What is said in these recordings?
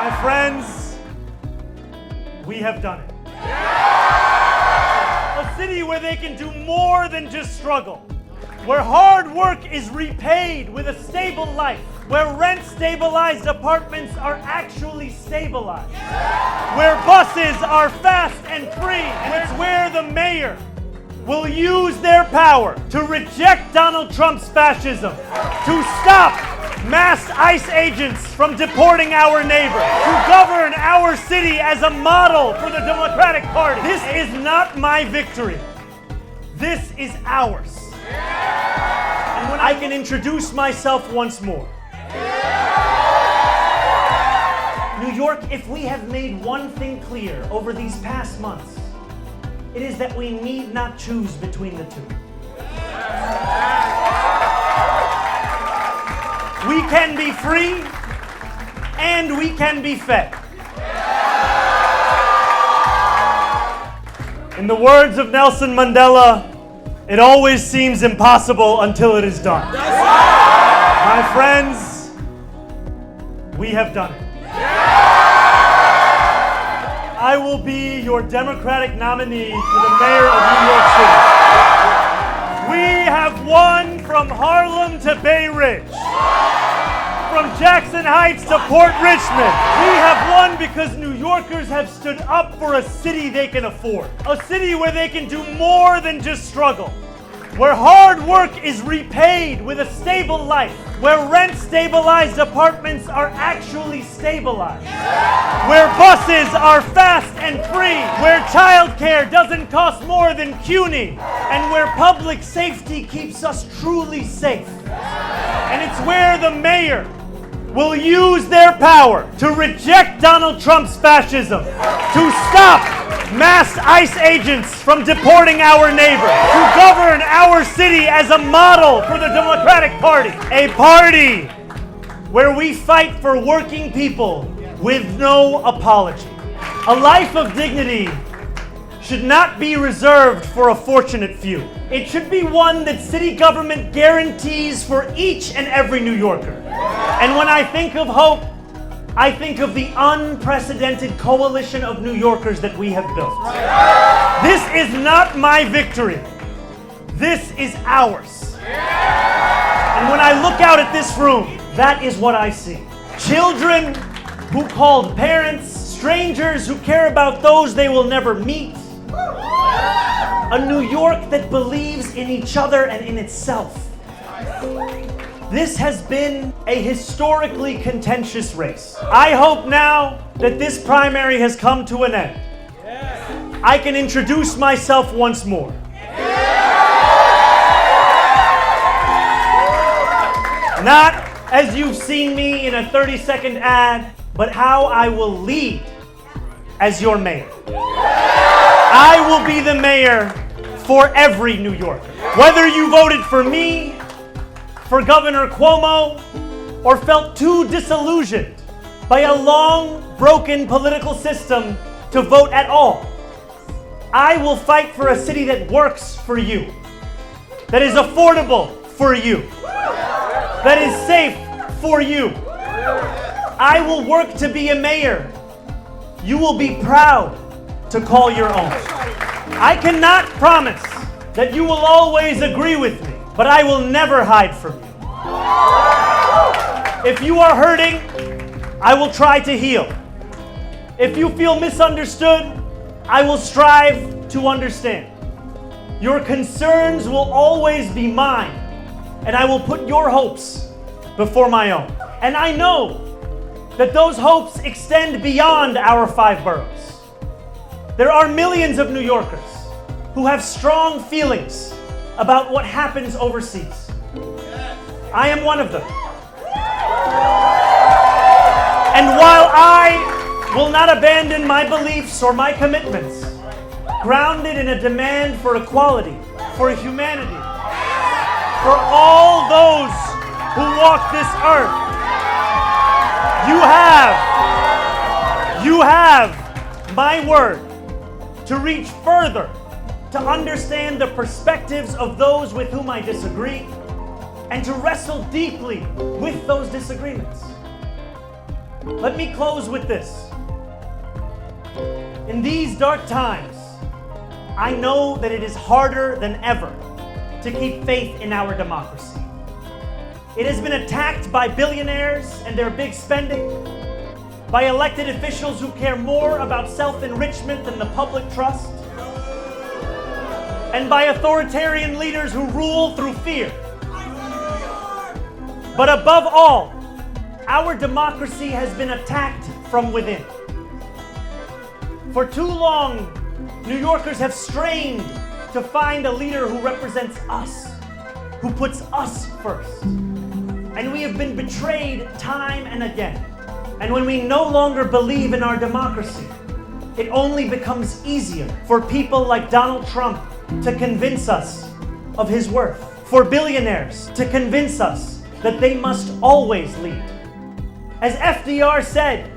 My friends, we have done it. A city where they can do more than just struggle, where hard work is repaid with a stable life, where rent-stabilized apartments are actually stabilized, where buses are fast and free, and it's where the mayor will use their power to reject Donald Trump's fascism, to stop mass ICE agents from deporting our neighbors, to govern our city as a model for the Democratic Party. This is not my victory. This is ours. And when I can introduce myself once more. New York, if we have made one thing clear over these past months, it is that we need not choose between the two. We can be free and we can be fed. In the words of Nelson Mandela, it always seems impossible until it is done. My friends, we have done it. I will be your Democratic nominee for the mayor of New York City. We have won from Harlem to Bay Ridge, from Jackson Heights to Port Richmond. We have won because New Yorkers have stood up for a city they can afford, a city where they can do more than just struggle, where hard work is repaid with a stable life, where rent-stabilized apartments are actually stabilized, where buses are fast and free, where childcare doesn't cost more than CUNY, and where public safety keeps us truly safe. And it's where the mayor will use their power to reject Donald Trump's fascism, to stop mass ICE agents from deporting our neighbors, to govern our city as a model for the Democratic Party, a party where we fight for working people with no apology. A life of dignity should not be reserved for a fortunate few. It should be one that city government guarantees for each and every New Yorker. And when I think of hope, I think of the unprecedented coalition of New Yorkers that we have built. This is not my victory. This is ours. And when I look out at this room, that is what I see. Children who called parents, strangers who care about those they will never meet. A New York that believes in each other and in itself. This has been a historically contentious race. I hope now that this primary has come to an end, I can introduce myself once more. Not as you've seen me in a 30-second ad, but how I will lead as your mayor. I will be the mayor for every New Yorker. Whether you voted for me, for Governor Cuomo, or felt too disillusioned by a long, broken political system to vote at all, I will fight for a city that works for you, that is affordable for you, that is safe for you. I will work to be a mayor you will be proud to call your own. I cannot promise that you will always agree with me, but I will never hide from you. If you are hurting, I will try to heal. If you feel misunderstood, I will strive to understand. Your concerns will always be mine, and I will put your hopes before my own. And I know that those hopes extend beyond our 5 boroughs. There are millions of New Yorkers who have strong feelings about what happens overseas. I am one of them. And while I will not abandon my beliefs or my commitments, grounded in a demand for equality, for humanity, for all those who walk this earth, you have my word to reach further, to understand the perspectives of those with whom I disagree, and to wrestle deeply with those disagreements. Let me close with this. In these dark times, I know that it is harder than ever to keep faith in our democracy. It has been attacked by billionaires and their big spending, by elected officials who care more about self-enrichment than the public trust, and by authoritarian leaders who rule through fear. But above all, our democracy has been attacked from within. For too long, New Yorkers have strained to find a leader who represents us, who puts us first. And we have been betrayed time and again. And when we no longer believe in our democracy, it only becomes easier for people like Donald Trump to convince us of his worth, for billionaires to convince us that they must always lead. As FDR said,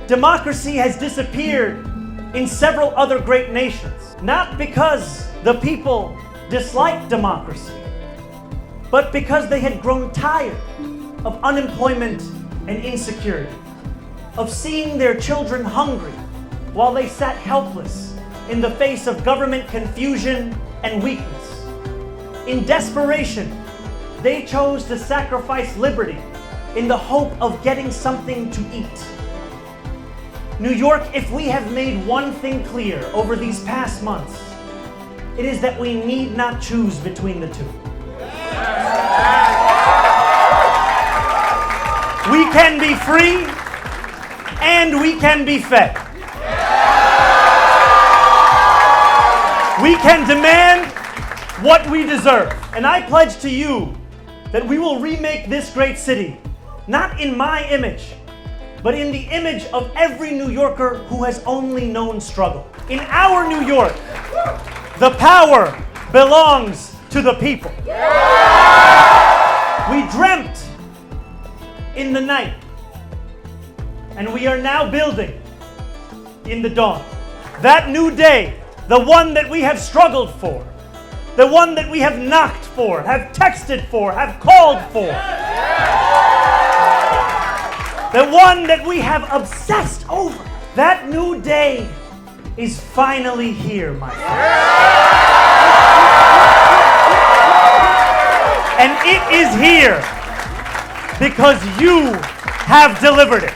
democracy has disappeared in several other great nations, not because the people disliked democracy, but because they had grown tired of unemployment and insecurity, of seeing their children hungry while they sat helpless in the face of government confusion and weakness. In desperation, they chose to sacrifice liberty in the hope of getting something to eat. New York, if we have made one thing clear over these past months, it is that we need not choose between the two. We can be free and we can be fed. We can demand what we deserve. And I pledge to you that we will remake this great city, not in my image, but in the image of every New Yorker who has only known struggle. In our New York, the power belongs to the people. We dreamt in the night, and we are now building in the dawn. That new day, the one that we have struggled for, the one that we have knocked for, have texted for, have called for, the one that we have obsessed over, that new day is finally here, my friends. And it is here because you have delivered it.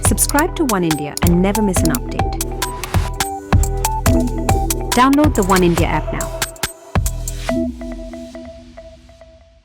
Subscribe to One India and never miss an update. Download the One India app now.